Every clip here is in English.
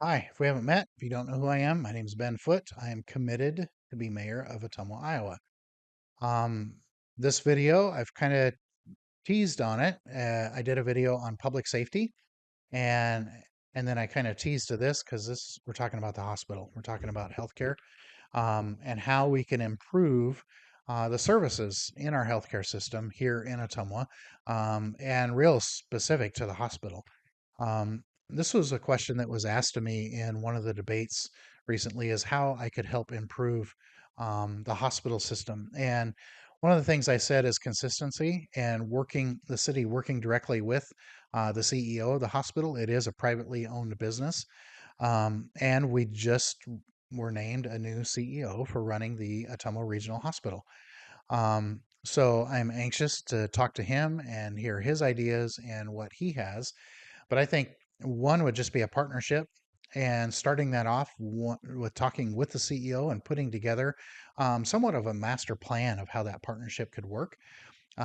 Hi, if we haven't met, if you don't know who I am, my name is Ben Foote. I am committed to be mayor of Ottumwa, Iowa. Um, this video, I've kind of teased on it. I did a video on public safety, and and then I kind of teased to this because this we're talking about the hospital. We're talking about healthcare, and how we can improve the services in our healthcare system here in Ottumwa, and real specific to the hospital. This was a question that was asked to me in one of the debates recently, is how I could help improve the hospital system. And one of the things I said is consistency and working the city working directly with the CEO of the hospital. It is a privately owned business, and we just were named a new CEO for running the Ottumwa Regional Hospital. So I'm anxious to talk to him and hear his ideas and what he has. But I think one would just be a partnership, and starting that off with talking with the CEO and putting together somewhat of a master plan of how that partnership could work.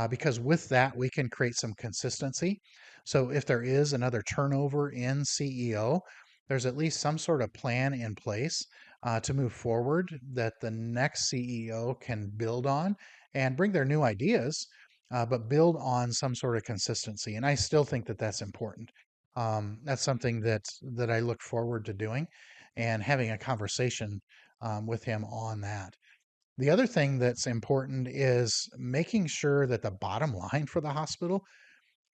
Because with that, we can create some consistency. So if there is another turnover in CEO, there's at least some sort of plan in place to move forward that the next CEO can build on and bring their new ideas, but build on some sort of consistency. And I still think that that's important. That's something that I look forward to doing and having a conversation with him on that. The other thing that's important is making sure that the bottom line for the hospital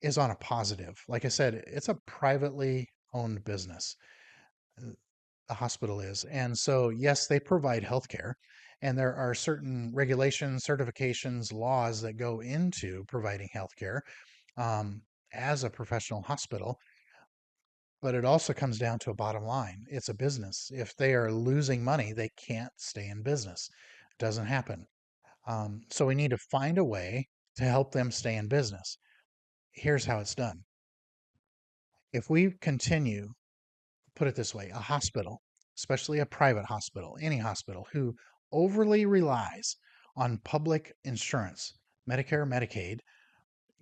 is on a positive. Like I said, it's a privately owned business. The hospital is. And so, yes, they provide healthcare, and there are certain regulations, certifications, laws that go into providing healthcare um, as a professional hospital. But it also comes down to a bottom line. It's a business. If they are losing money, they can't stay in business. It doesn't happen. So we need to find a way to help them stay in business. Here's how it's done. If we continue, put it this way, a hospital, especially a private hospital, any hospital who overly relies on public insurance, Medicare, Medicaid,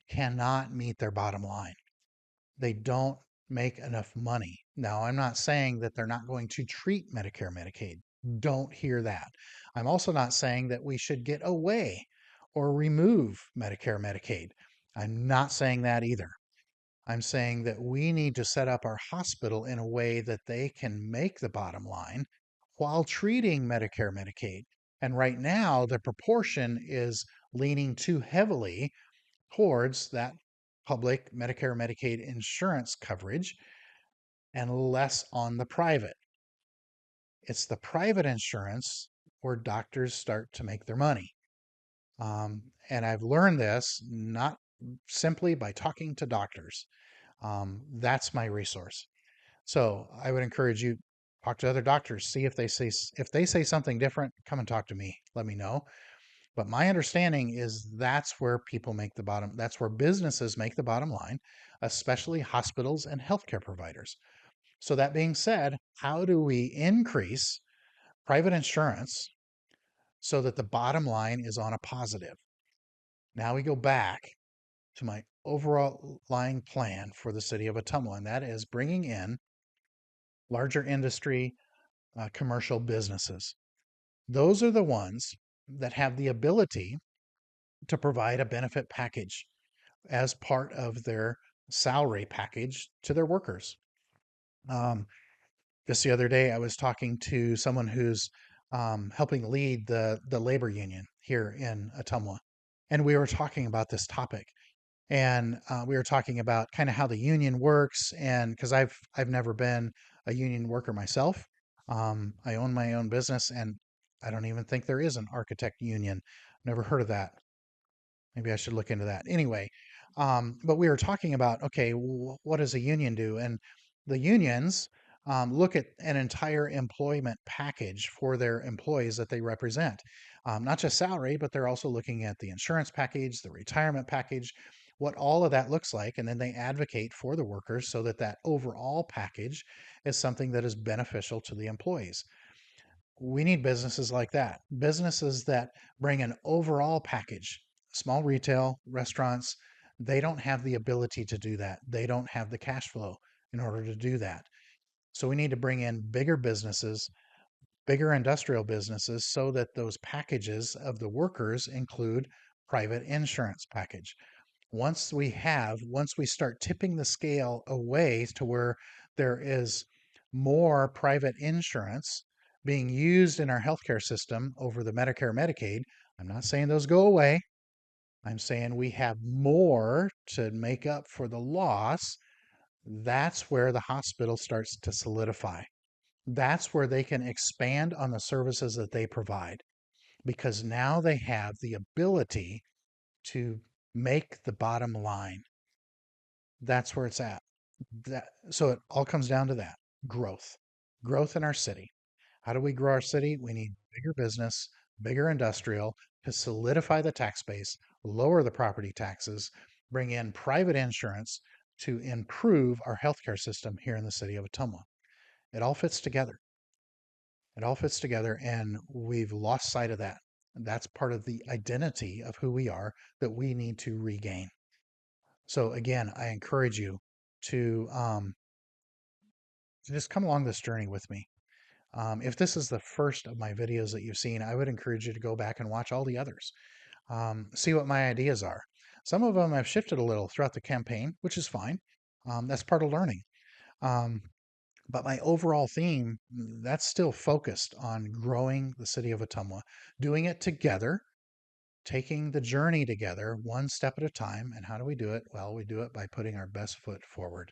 cannot meet their bottom line. They don't make enough money. Now, I'm not saying that they're not going to treat Medicare, Medicaid. Don't hear that. I'm also not saying that we should get away or remove Medicare, Medicaid. I'm not saying that either. I'm saying that we need to set up our hospital in a way that they can make the bottom line while treating Medicare, Medicaid. And right now, the proportion is leaning too heavily towards that public Medicare, Medicaid insurance coverage and less on the private. It's the private insurance where doctors start to make their money. And I've learned this not simply by talking to doctors. That's my resource. So I would encourage you, talk to other doctors, see if they say something different, come and talk to me. Let me know. But my understanding is that's where people make the bottom, that's where businesses make the bottom line, especially hospitals and healthcare providers. So, that being said, how do we increase private insurance so that the bottom line is on a positive? Now we go back to my overall lying plan for the city of Ottumwa, and that is bringing in larger industry, commercial businesses. Those are the ones that have the ability to provide a benefit package as part of their salary package to their workers. Um, just the other day, I was talking to someone who's helping lead the labor union here in Ottumwa, and we were talking about this topic. And we were talking about kind of how the union works, and because I've never been a union worker myself, I own my own business, and I don't even think there is an architect union. Never heard of that. Maybe I should look into that. Anyway, but we were talking about, okay, what does a union do? And the unions look at an entire employment package for their employees that they represent, not just salary, but they're also looking at the insurance package, the retirement package, what all of that looks like, and then they advocate for the workers so that that overall package is something that is beneficial to the employees. We need businesses like that, businesses that bring an overall package. Small retail, restaurants, they don't have the ability to do that. They don't have the cash flow in order to do that. So we need to bring in bigger businesses, bigger industrial businesses, so that those packages of the workers include private insurance package. Once we start tipping the scale away to where there is more private insurance being used in our healthcare system over the Medicare, Medicaid, I'm not saying those go away. I'm saying we have more to make up for the loss. That's where the hospital starts to solidify. That's where they can expand on the services that they provide, because now they have the ability to make the bottom line. That's where it's at. So it all comes down to that: growth, growth in our city. How do we grow our city? We need bigger business, bigger industrial to solidify the tax base, lower the property taxes, bring in private insurance to improve our healthcare system here in the city of Ottumwa. It all fits together. It all fits together, and we've lost sight of that. That's part of the identity of who we are that we need to regain. So again, I encourage you to just come along this journey with me. If this is the first of my videos that you've seen, I would encourage you to go back and watch all the others. See what my ideas are. Some of them have shifted a little throughout the campaign, which is fine. That's part of learning. Um, but my overall theme, that's still focused on growing the city of Ottumwa, doing it together, taking the journey together, one step at a time. And how do we do it? Well, we do it by putting our best foot forward.